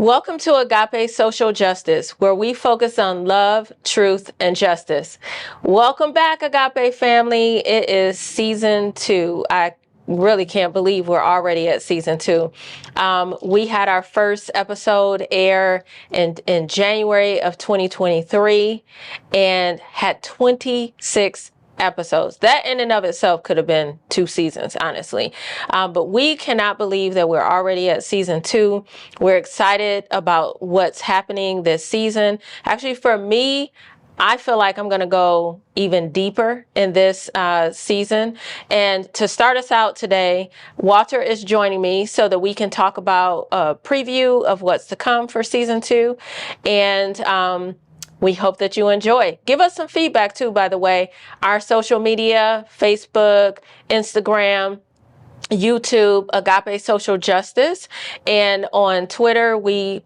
Welcome to AGAPE Social Justice, where we focus on love, truth, and justice. Welcome back, AGAPE family. It is season 2. I really can't believe we're already at season 2. We had our first episode air in January of 2023 and had 26 episodes. That in and of itself could have been 2 seasons, honestly. But we cannot believe that we're already at season 2. We're excited about what's happening this season. Actually, for me, I feel like I'm going to go even deeper in this season. And to start us out today, Walter is joining me so that we can talk about a preview of what's to come for season 2. And we hope that you enjoy. Give us some feedback too, by the way. Our social media, Facebook, Instagram, YouTube, Agape Social Justice, and on Twitter,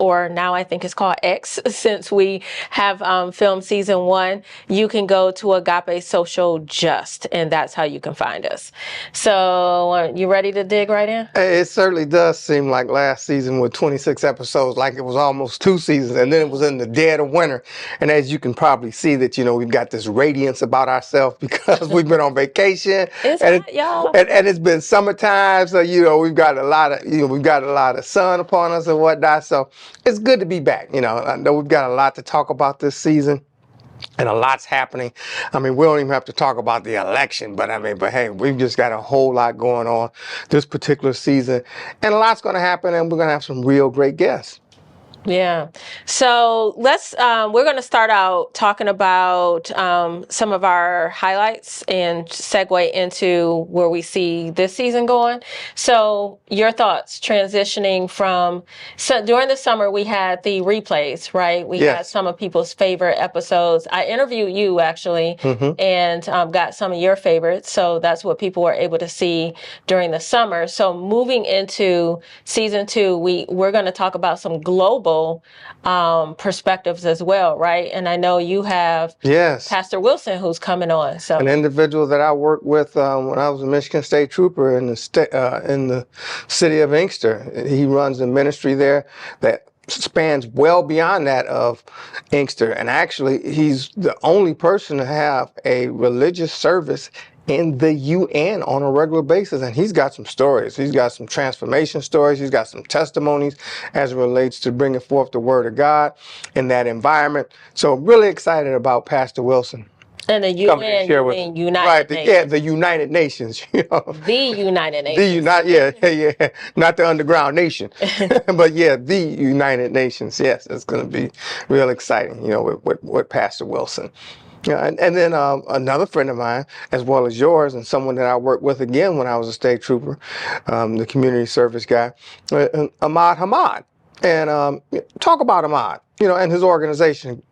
or now I think it's called X, since we have filmed season 1, you can go to Agape Social Just, and that's how you can find us. So, you ready to dig right in? It certainly does seem like last season with 26 episodes, like it was almost 2 seasons, and then it was in the dead of winter. And as you can probably see that, we've got this radiance about ourselves because we've been on vacation. It's and hot, y'all. And it's been summertime, so we've got a lot of sun upon us and whatnot. So it's good to be back. I know we've got a lot to talk about this season. And a lot's happening. I mean, we don't even have to talk about the election, but hey, we've just got a whole lot going on this particular season. And a lot's going to happen, and we're going to have some real great guests. Yeah. So we're going to start out talking about some of our highlights and segue into where we see this season going. So your thoughts transitioning so during the summer, we had the replays, right? We had some of people's favorite episodes. I interviewed you actually and got some of your favorites. So that's what people were able to see during the summer. So moving into season 2, we're going to talk about some global perspectives as well, right? And I know you have Pastor Wilson who's coming on. So an individual that I worked with when I was a Michigan State Trooper in the city of Inkster. He runs a ministry there that spans well beyond that of Inkster, and actually he's the only person to have a religious service in the UN on a regular basis. And he's got some stories. He's got some transformation stories. He's got some testimonies as it relates to bringing forth the word of God in that environment. So really excited about Pastor Wilson. And the UN, you mean United Nations. Yeah, the United Nations. The United Nations. Not the underground nation, but the United Nations. Yes, it's going to be real exciting, with Pastor Wilson. And then another friend of mine, as well as yours, and someone that I worked with again when I was a state trooper, the community service guy, Ahmad Hamad. And talk about Ahmad, and his organization.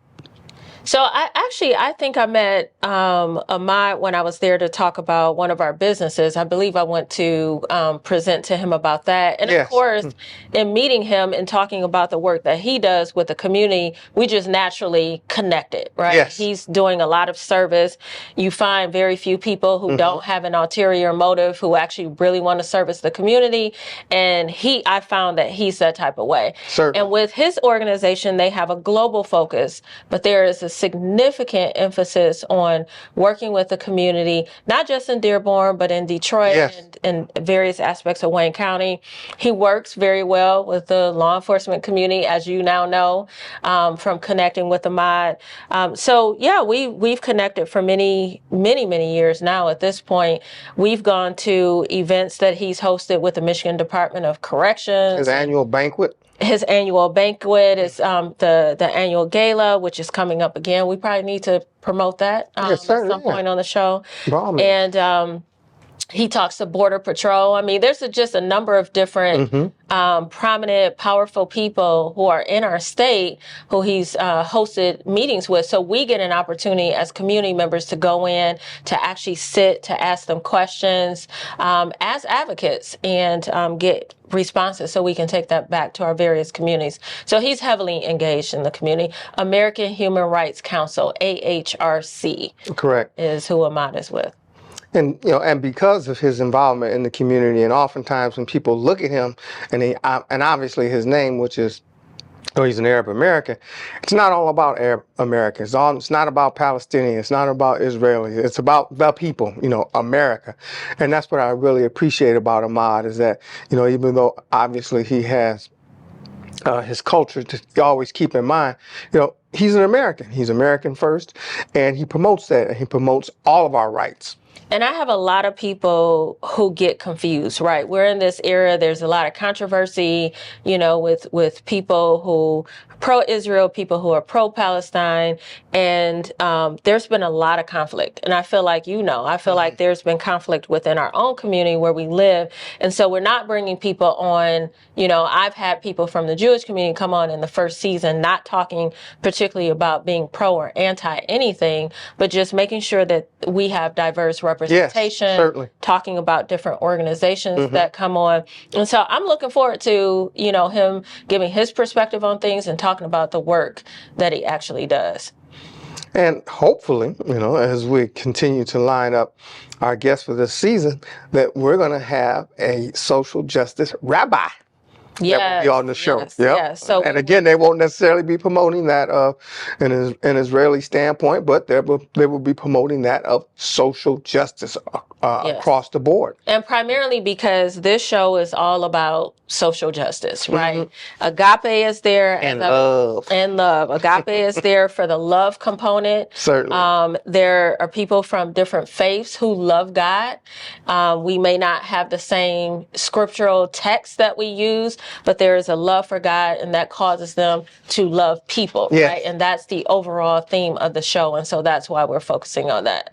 So I think I met Ahmad when I was there to talk about one of our businesses. I believe I went to present to him about that. And of course, in meeting him and talking about the work that he does with the community, we just naturally connected, right? Yes. He's doing a lot of service. You find very few people who don't have an ulterior motive, who actually really want to service the community. And I found that he's that type of way. Certainly. And with his organization, they have a global focus, but there is a significant emphasis on working with the community, not just in Dearborn, but in Detroit and various aspects of Wayne County. He works very well with the law enforcement community, as you now know, from connecting with Ahmad. We've connected for many, many, many years now. At this point, we've gone to events that he's hosted with the Michigan Department of Corrections. His annual banquet. His annual banquet is the annual gala, which is coming up again. We probably need to promote that at some point on the show. And he talks to Border Patrol. I mean, there's just a number of different prominent, powerful people who are in our state who he's hosted meetings with. So we get an opportunity as community members to go in, to actually sit, to ask them questions as advocates and get responses so we can take that back to our various communities. So he's heavily engaged in the community. American Human Rights Council, AHRC. Correct. Is who Ahmad is with. And and because of his involvement in the community, and oftentimes when people look at him, and obviously his name, which is or he's an Arab American. It's not all about Arab Americans. It's not about Palestinians. It's not about Israelis. It's about the people, America. And that's what I really appreciate about Ahmad is that, even though obviously he has his culture to always keep in mind, he's an American. He's American first, and he promotes that. And he promotes all of our rights. And I have a lot of people who get confused, right? We're in this era. There's a lot of controversy, with people who are pro-Israel, people who are pro-Palestine. And there's been a lot of conflict. And I feel like, I feel like there's been conflict within our own community where we live. And so we're not bringing people on. I've had people from the Jewish community come on in the first season, not talking particularly about being pro or anti anything, but just making sure that we have diverse representation, yes, certainly. Talking about different organizations that come on. And so I'm looking forward to, him giving his perspective on things and talking about the work that he actually does. And hopefully, as we continue to line up our guests for this season, that we're going to have a social justice rabbi. Yes, that will be on the show. Yes, yes. So, and again, they won't necessarily be promoting that in an Israeli standpoint, but they will be promoting that of social justice across the board. And primarily because this show is all about social justice, right? Agape is there. And love. And love. Agape is there for the love component. Certainly. There are people from different faiths who love God. We may not have the same scriptural text that we use, but there is a love for God, and that causes them to love people, right? And that's the overall theme of the show, and so that's why we're focusing on that.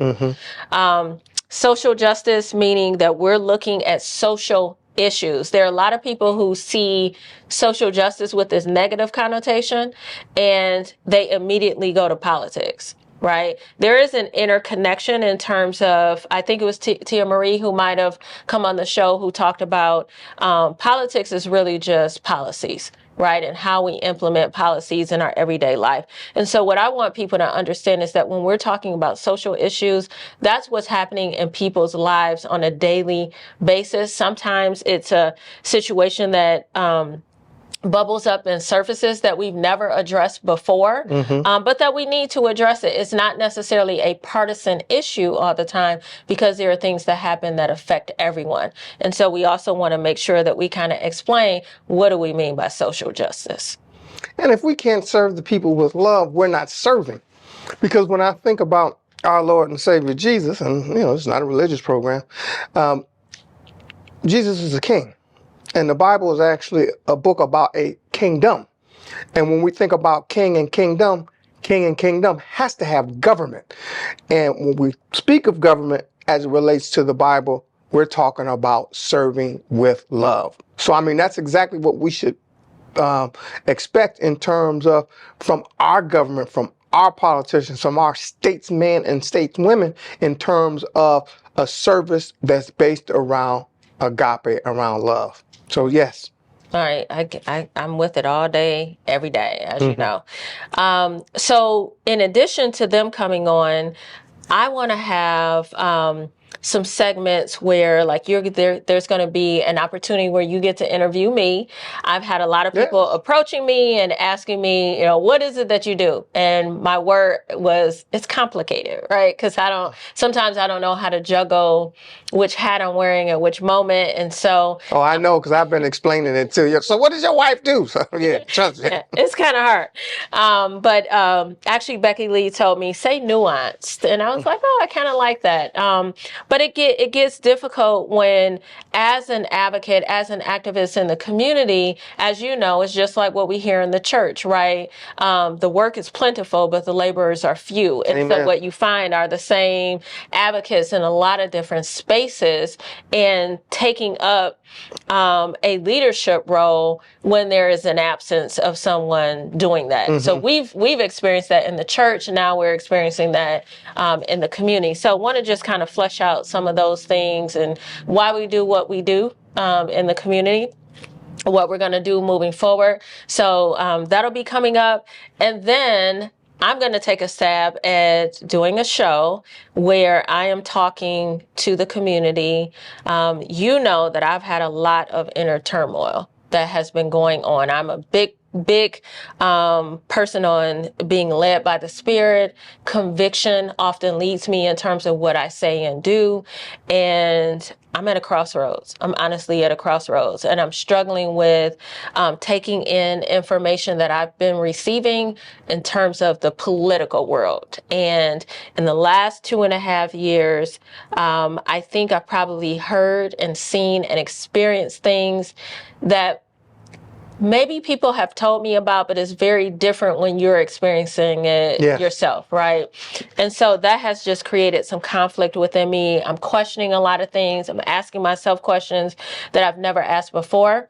Social justice, meaning that we're looking at social issues. There are a lot of people who see social justice with this negative connotation, and they immediately go to politics. Right. There is an interconnection in terms of, I think it was Tia Marie who might have come on the show who talked about politics is really just policies, right? And how we implement policies in our everyday life. And so what I want people to understand is that when we're talking about social issues, that's what's happening in people's lives on a daily basis. Sometimes it's a situation that bubbles up and surfaces that we've never addressed before, but that we need to address it. It's not necessarily a partisan issue all the time because there are things that happen that affect everyone. And so we also want to make sure that we kind of explain, what do we mean by social justice? And if we can't serve the people with love, we're not serving. Because when I think about our Lord and Savior Jesus, and it's not a religious program, Jesus is a king. And the Bible is actually a book about a kingdom. And when we think about king and kingdom has to have government. And when we speak of government as it relates to the Bible, we're talking about serving with love. So, that's exactly what we should expect in terms of from our government, from our politicians, from our statesmen and stateswomen, in terms of a service that's based around agape, around love. So, yes. All right. I'm with it all day, every day, as you know. So in addition to them coming on, I want to have some segments where there's going to be an opportunity where you get to interview me. I've had a lot of people approaching me and asking me, what is it that you do? And my word was, it's complicated, right? Because sometimes I don't know how to juggle which hat I'm wearing at which moment. And so. Oh, I know, because I've been explaining it to you. So what does your wife do? So, trust me. Yeah, it's kind of hard. But actually, Becky Lee told me, say nuanced. And I was like, oh, I kind of like that. But it gets difficult when, as an advocate, as an activist in the community, as you know, it's just like what we hear in the church, right? The work is plentiful, but the laborers are few. And so what you find are the same advocates in a lot of different spaces and taking up a leadership role when there is an absence of someone doing that. So we've experienced that in the church. Now we're experiencing that in the community. So I want to just kind of flesh out some of those things and why we do what we do in the community, what we're going to do moving forward. So that'll be coming up. And then I'm going to take a stab at doing a show where I am talking to the community. You know that I've had a lot of inner turmoil that has been going on. I'm a big big person on being led by the Spirit. Conviction often leads me in terms of what I say and do. And I'm at a crossroads. I'm honestly at a crossroads, and I'm struggling with taking in information that I've been receiving in terms of the political world. And in the last 2.5 years, I think I've probably heard and seen and experienced things that maybe people have told me about, but it's very different when you're experiencing it yourself, right? And so that has just created some conflict within me. I'm questioning a lot of things. I'm asking myself questions that I've never asked before.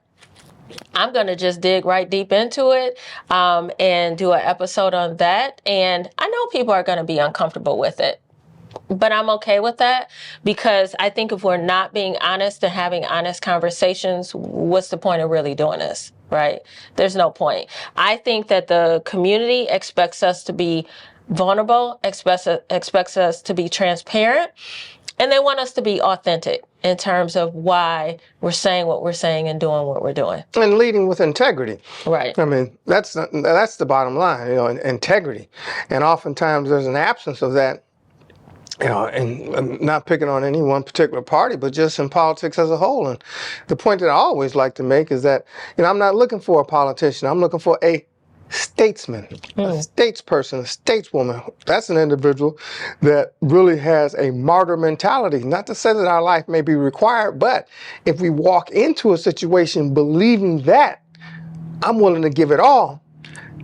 I'm going to just dig right deep into it and do an episode on that. And I know people are going to be uncomfortable with it. But I'm okay with that, because I think if we're not being honest and having honest conversations, what's the point of really doing this, right? There's no point. I think that the community expects us to be vulnerable, expects us to be transparent, and they want us to be authentic in terms of why we're saying what we're saying and doing what we're doing. And leading with integrity. Right. I mean, that's the bottom line, integrity. And oftentimes there's an absence of that. And I'm not picking on any one particular party, but just in politics as a whole. And the point that I always like to make is that, I'm not looking for a politician. I'm looking for a statesman, a statesperson, a stateswoman. That's an individual that really has a martyr mentality. Not to say that our life may be required, but if we walk into a situation believing that I'm willing to give it all,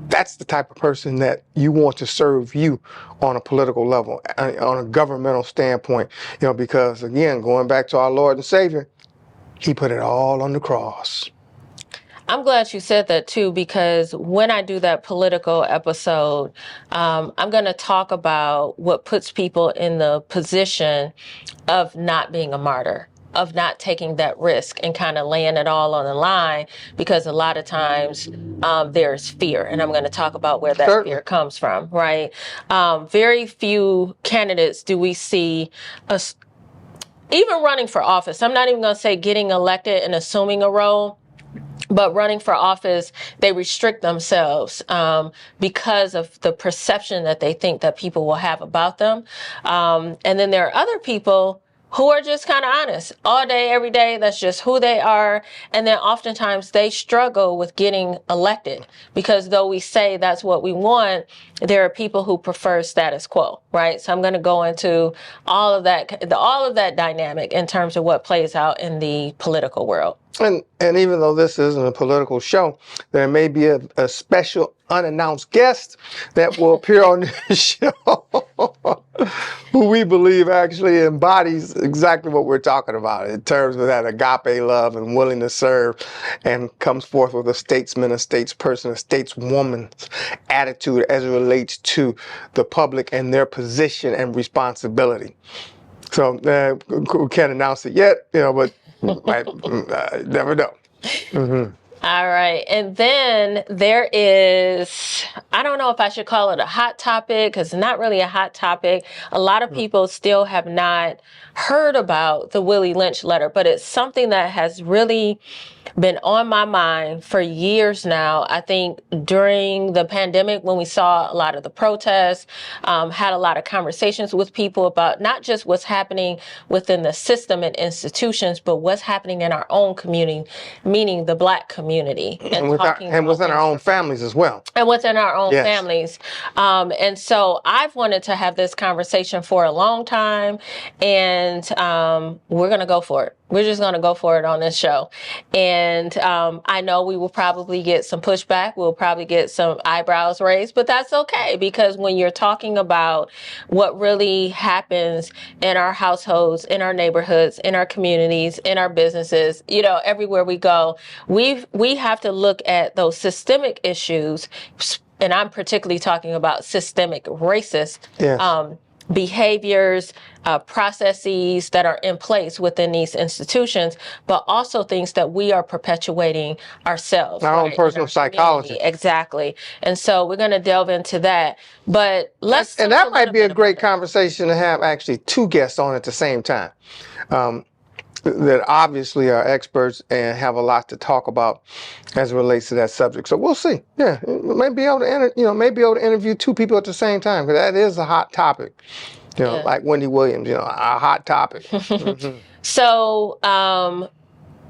that's the type of person that you want to serve you on a political level, on a governmental standpoint, because again, going back to our Lord and Savior, he put it all on the cross. I'm glad you said that too, because when I do that political episode, I'm going to talk about what puts people in the position of not being a martyr, of not taking that risk and kind of laying it all on the line, because a lot of times there's fear, and I'm going to talk about where that fear comes from, right? Very few candidates do we see even running for office. I'm not even going to say getting elected and assuming a role, but running for office, they restrict themselves because of the perception that they think that people will have about them. And then there are other people who are just kind of honest all day, every day. That's just who they are. And then oftentimes they struggle with getting elected, because though we say that's what we want, there are people who prefer status quo, right? So I'm going to go into all of that dynamic in terms of what plays out in the political world. And even though this isn't a political show, there may be a special unannounced guest that will appear on this show who we believe actually embodies exactly what we're talking about in terms of that agape love and willing to serve, and comes forth with a statesman, a statesperson, a stateswoman's attitude as it relates to the public and their position and responsibility. So we can't announce it yet, but I never know. Mm-hmm. All right. And then there is, I don't know if I should call it a hot topic, because it's not really a hot topic. A lot of people still have not heard about the Willie Lynch letter, but it's something that has really been on my mind for years now. I think during the pandemic, when we saw a lot of the protests, had a lot of conversations with people about not just what's happening within the system and institutions, but what's happening in our own community, meaning the Black community. And within our own families as well. And within our own families. And so I've wanted to have this conversation for a long time, and we're going to go for it. We're just going to go for it on this show. And I know we will probably get some pushback. We'll probably get some eyebrows raised, but that's okay, because when you're talking about what really happens in our households, in our neighborhoods, in our communities, in our businesses, everywhere we go, we have to look at those systemic issues. And I'm particularly talking about systemic racist behaviors, processes that are in place within these institutions, but also things that we are perpetuating ourselves. Our own personal psychology. Exactly. And so we're going to delve into that. But let's... And that might be a great conversation to have actually two guests on at the same time. that obviously are experts and have a lot to talk about as it relates to that subject. So we'll see. Yeah, may be able to may be able to interview two people at the same time, because that is a hot topic. Yeah. Like Wendy Williams, a hot topic. Mm-hmm. So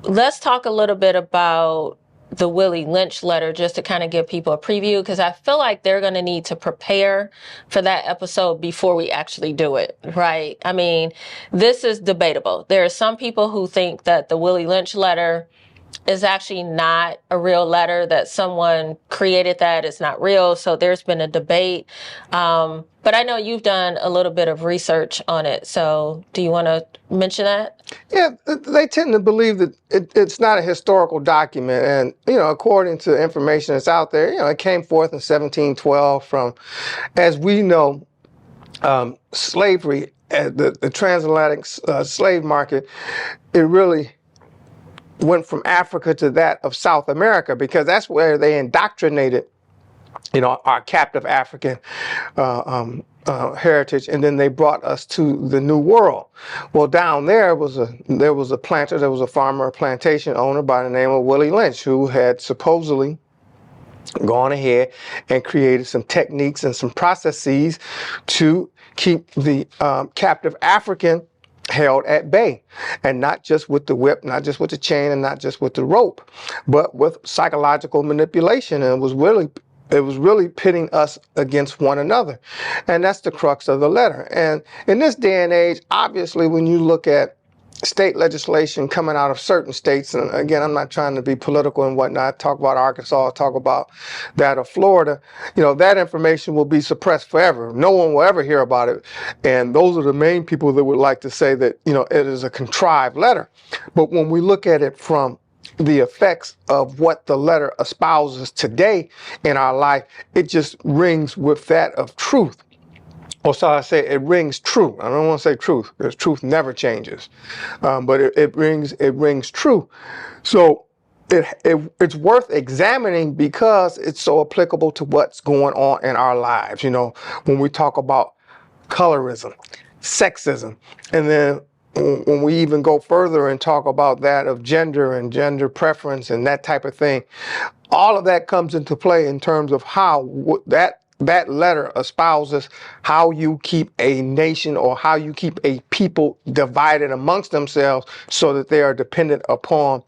let's talk a little bit about the Willie Lynch letter, just to kind of give people a preview, because I feel like they're going to need to prepare for that episode before we actually do it, right? I mean, this is debatable. There are some people who think that the Willie Lynch letter is actually not a real letter, that someone created that. It's not real. So there's been a debate. But I know you've done a little bit of research on it. So do you want to mention that? Yeah, they tend to believe that it's not a historical document. And, according to information that's out there, it came forth in 1712 from, as we know, slavery, the transatlantic slave market, it really went from Africa to that of South America, because that's where they indoctrinated, our captive African heritage, and then they brought us to the New World. Well, down there was a planter, there was a farmer, a plantation owner by the name of Willie Lynch, who had supposedly gone ahead and created some techniques and some processes to keep the captive African held at bay, and not just with the whip, not just with the chain, and not just with the rope, but with psychological manipulation. And it was really pitting us against one another. And that's the crux of the letter. And in this day and age, obviously, when you look at state legislation coming out of certain states, and again, I'm not trying to be political and whatnot, talk about Arkansas, talk about that of Florida, that information will be suppressed forever. No one will ever hear about it. And those are the main people that would like to say that, it is a contrived letter. But when we look at it from the effects of what the letter espouses today in our life, it just rings with that of truth. Or so I say, it rings true. I don't want to say truth, because truth never changes, but it rings true. So it's worth examining, because it's so applicable to what's going on in our lives. When we talk about colorism, sexism, and then when we even go further and talk about that of gender and gender preference and that type of thing, all of that comes into play in terms of how that letter espouses how you keep a nation, or how you keep a people divided amongst themselves, so that they are dependent upon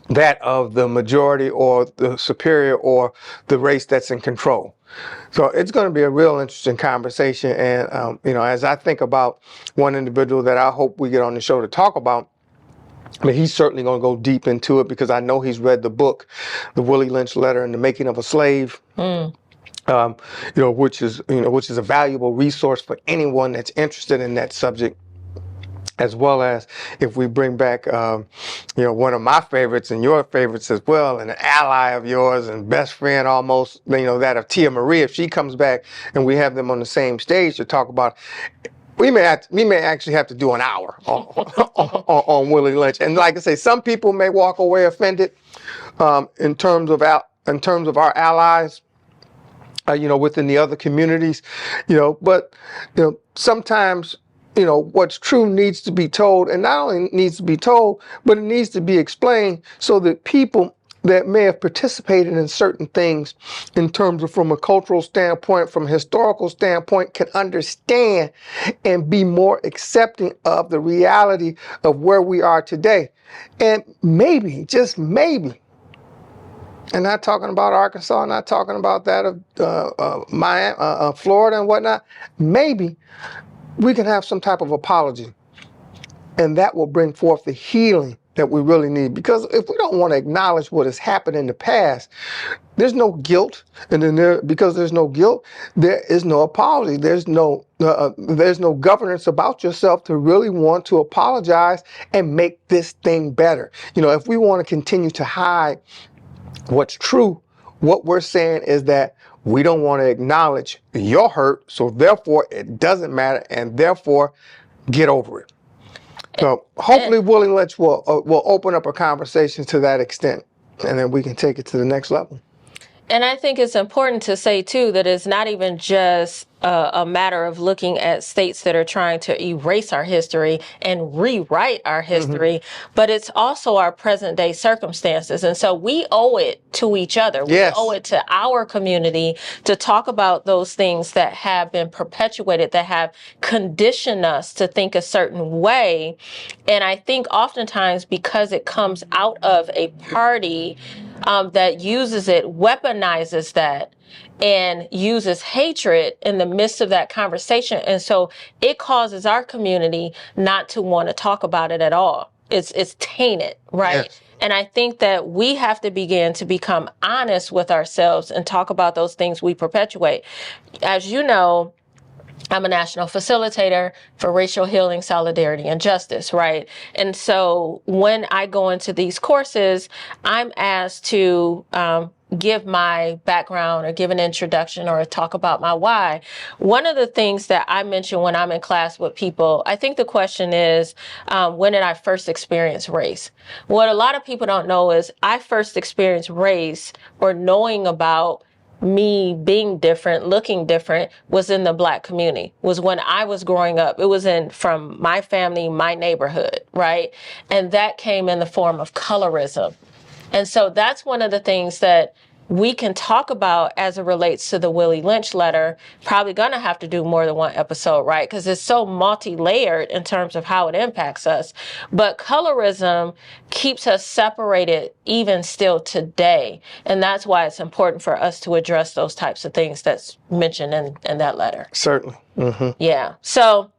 that of the majority, or the superior, or the race that's in control. So it's going to be a real interesting conversation. And, as I think about one individual that I hope we get on the show to talk about, I mean, he's certainly going to go deep into it, because I know he's read the book, The Willie Lynch Letter and the Making of a Slave. Which is a valuable resource for anyone that's interested in that subject. As well as, if we bring back, one of my favorites and your favorites as well, and an ally of yours and best friend almost, that of Tia Marie, if she comes back and we have them on the same stage to talk about, we may actually have to do an hour on Willie Lynch. And like I say, some people may walk away offended in terms of our allies, within the other communities, but sometimes, what's true needs to be told, and not only needs to be told, but it needs to be explained, so that people that may have participated in certain things in terms of, from a cultural standpoint, from a historical standpoint, can understand and be more accepting of the reality of where we are today. And maybe, just maybe, and not talking about Arkansas, not talking about that of Miami, Florida and whatnot, maybe we can have some type of apology. And that will bring forth the healing that we really need. Because if we don't want to acknowledge what has happened in the past, there's no guilt. And then because there's no guilt, there is no apology. There's no governance about yourself to really want to apologize and make this thing better. If we want to continue to hide what's true, what we're saying is that we don't want to acknowledge your hurt, so therefore it doesn't matter, and therefore get over it. So hopefully Willie Lynch will open up a conversation to that extent, and then we can take it to the next level. And I think it's important to say, too, that it's not even just a matter of looking at states that are trying to erase our history and rewrite our history, but it's also our present day circumstances. And so we owe it to each other. We owe Yes. it to our community to talk about those things that have been perpetuated, that have conditioned us to think a certain way. And I think oftentimes because it comes out of a party that uses it, weaponizes that, and uses hatred in the midst of that conversation. And so it causes our community not to want to talk about it at all. It's tainted, right? Yes. And I think that we have to begin to become honest with ourselves and talk about those things we perpetuate. As you know, I'm a national facilitator for racial healing, solidarity, and justice, right? And so when I go into these courses, I'm asked to give my background or give an introduction or talk about my why. One of the things that I mention when I'm in class with people, I think the question is, when did I first experience race? What a lot of people don't know is I first experienced race or knowing about me being different, looking different, was in the Black community, was when I was growing up. It was from my family, my neighborhood, right? And that came in the form of colorism. And so that's one of the things that we can talk about as it relates to the Willie Lynch letter. Probably going to have to do more than one episode, right? Because it's so multi-layered in terms of how it impacts us. But colorism keeps us separated even still today. And that's why it's important for us to address those types of things that's mentioned in that letter. Certainly. Yeah. So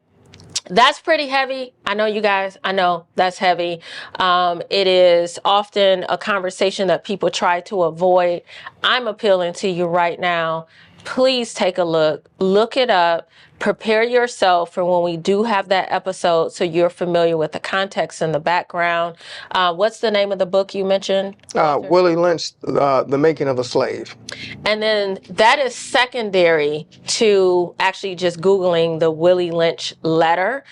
that's pretty heavy. I know you guys, I know that's heavy. It is often a conversation that people try to avoid. I'm appealing to you right now. Please take a look it up, prepare yourself for when we do have that episode so you're familiar with the context and the background. What's the name of the book you mentioned? Willie Lynch, The Making of a Slave. And then that is secondary to actually just Googling the Willie Lynch letter,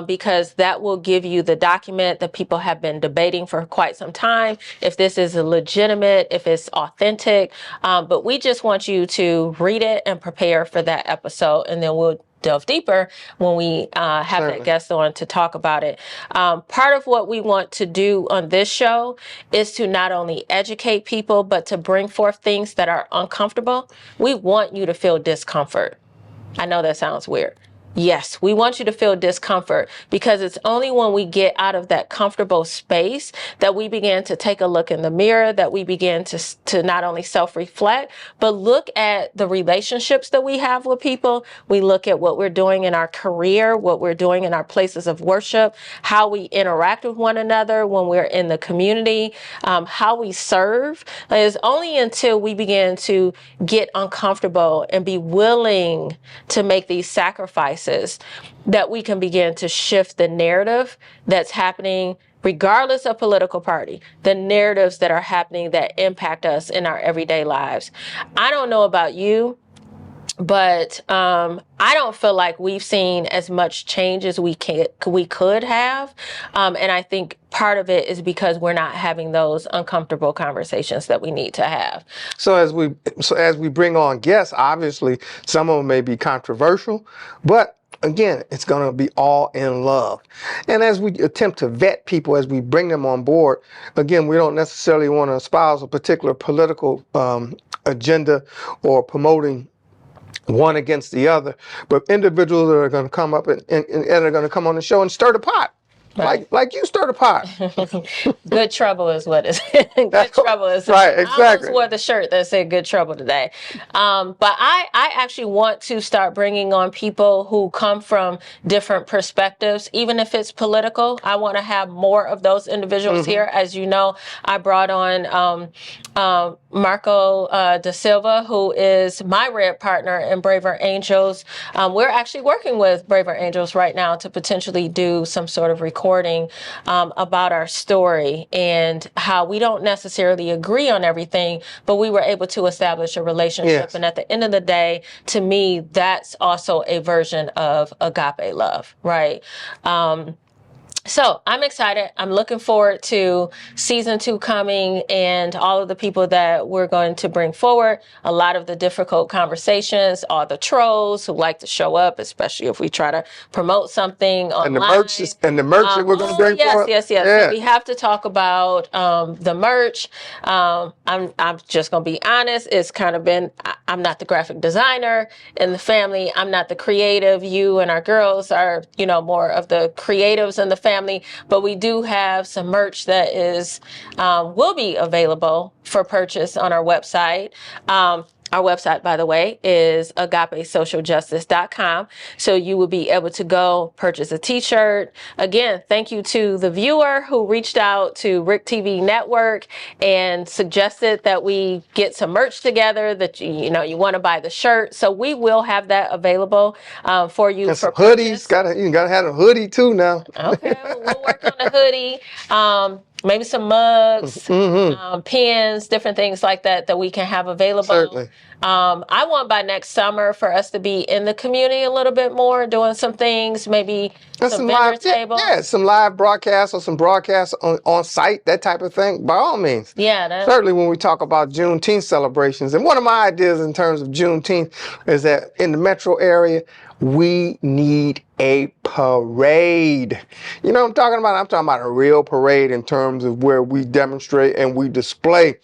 because that will give you the document that people have been debating for quite some time, if this is legitimate, if it's authentic. But we just want you to read it and prepare for that episode, and then we'll delve deeper when we have that guest on to talk about it. Part of what we want to do on this show is to not only educate people, but to bring forth things that are uncomfortable. We want you to feel discomfort. I know that sounds weird. Yes, we want you to feel discomfort, because it's only when we get out of that comfortable space that we begin to take a look in the mirror, that we begin to not only self-reflect, but look at the relationships that we have with people. We look at what we're doing in our career, what we're doing in our places of worship, how we interact with one another when we're in the community, how we serve. It's only until we begin to get uncomfortable and be willing to make these sacrifices that we can begin to shift the narrative that's happening regardless of political party, the narratives that are happening that impact us in our everyday lives. I don't know about you, but I don't feel like we've seen as much change as we could have. And I think part of it is because we're not having those uncomfortable conversations that we need to have. So as we bring on guests, obviously some of them may be controversial, but again, it's going to be all in love. And as we attempt to vet people, as we bring them on board, again, we don't necessarily want to espouse a particular political agenda or promoting one against the other, but individuals that are going to come up and are going to come on the show and stir the pot. Right. Like you stir the pot. Good trouble is what is good trouble is. Right, exactly. I almost wore the shirt that said good trouble today. But I actually want to start bringing on people who come from different perspectives, even if it's political. I want to have more of those individuals here. As you know, I brought on Marco da Silva, who is my red partner in Braver Angels. We're actually working with Braver Angels right now to potentially do some sort of recording about our story and how we don't necessarily agree on everything, but we were able to establish a relationship. Yes. And at the end of the day, to me, that's also a version of agape love, right? So I'm excited. I'm looking forward to season 2 coming and all of the people that we're going to bring forward. A lot of the difficult conversations, all the trolls who like to show up, especially if we try to promote something And the online. merch that we're going to bring Yes, forward. yes, yes. So Yeah. we have to talk about the merch. I'm just gonna be honest. It's kind of been. I'm not the graphic designer in the family. I'm not the creative. You and our girls are, more of the creatives in the family. But we do have some merch that is will be available for purchase on our website. Our website, by the way, is agapesocialjustice.com. So you will be able to go purchase a t-shirt. Again, thank you to the viewer who reached out to Rick TV Network and suggested that we get some merch together, that you want to buy the shirt. So we will have that available for you And for some hoodies. purchase. You gotta have a hoodie too now. Okay, well, we'll work on a hoodie, maybe some mugs, pens, different things like that we can have available. Certainly. I want by next summer for us to be in the community a little bit more, doing some things, maybe some vendor tables. Yeah, some live broadcasts or some broadcasts on site, that type of thing. By all means. Yeah, Certainly when we talk about Juneteenth celebrations. And one of my ideas in terms of Juneteenth is that in the metro area, we need a parade. You know what I'm talking about? I'm talking about a real parade in terms of where we demonstrate and we display,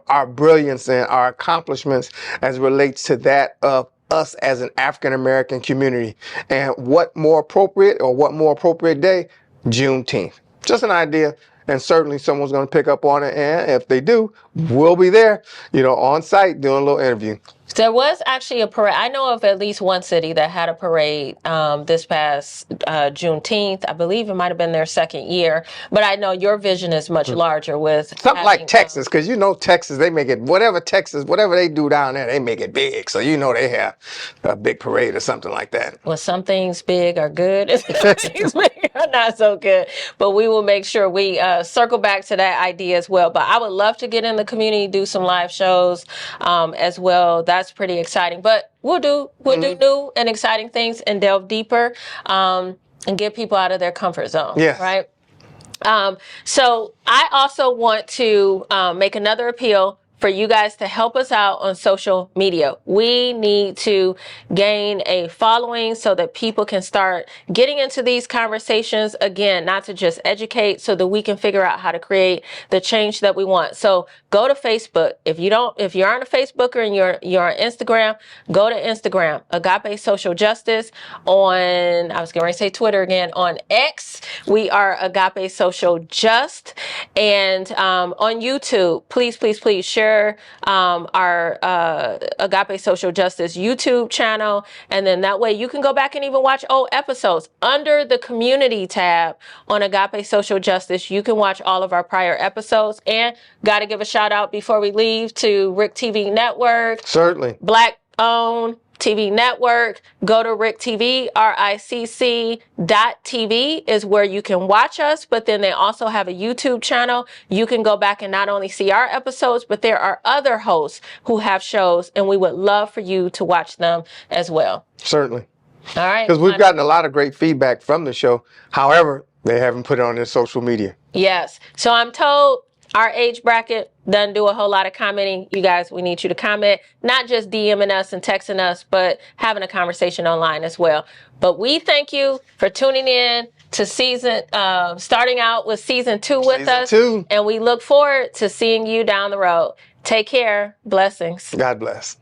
our brilliance and our accomplishments as it relates to that of us as an African American community. And what more appropriate day? Juneteenth. Just an idea. And certainly someone's going to pick up on it. And if they do, we'll be there, on site doing a little interview. There was actually a parade. I know of at least one city that had a parade this past Juneteenth. I believe it might have been their second year. But I know your vision is much larger with something like Texas, because Texas, they make it whatever they do down there, they make it big. So they have a big parade or something like that. Well, some things big are good, and some things big are not so good. But we will make sure we circle back to that idea as well. But I would love to get in the community, do some live shows as well. That's pretty exciting. But we'll do new and exciting things and delve deeper and get people out of their comfort zone. Yes. Right. So I also want to make another appeal for you guys to help us out on social media. We need to gain a following so that people can start getting into these conversations again, not to just educate, so that we can figure out how to create the change that we want. So go to Facebook. If you're on a Facebooker and you're on Instagram, go to Instagram, Agape Social Justice. I was going to say Twitter again. On X, we are Agape Social Just. And on YouTube, please share our Agape Social Justice YouTube channel. And then that way you can go back and even watch old episodes. Under the community tab on Agape Social Justice, you can watch all of our prior episodes. And got to give a shout out before we leave to Rick TV Network. Certainly. Black owned TV network. Go to Rick TV, RICC.TV is where you can watch us, but then they also have a YouTube channel. You can go back and not only see our episodes, but there are other hosts who have shows, and we would love for you to watch them as well. Certainly. All right. Because we've gotten a lot of great feedback from the show. However, they haven't put it on their social media. Yes. So I'm told our age bracket doesn't do a whole lot of commenting. You guys, we need you to comment, not just DMing us and texting us, but having a conversation online as well. But we thank you for tuning in to starting out with season 2 with us. And we look forward to seeing you down the road. Take care. Blessings. God bless.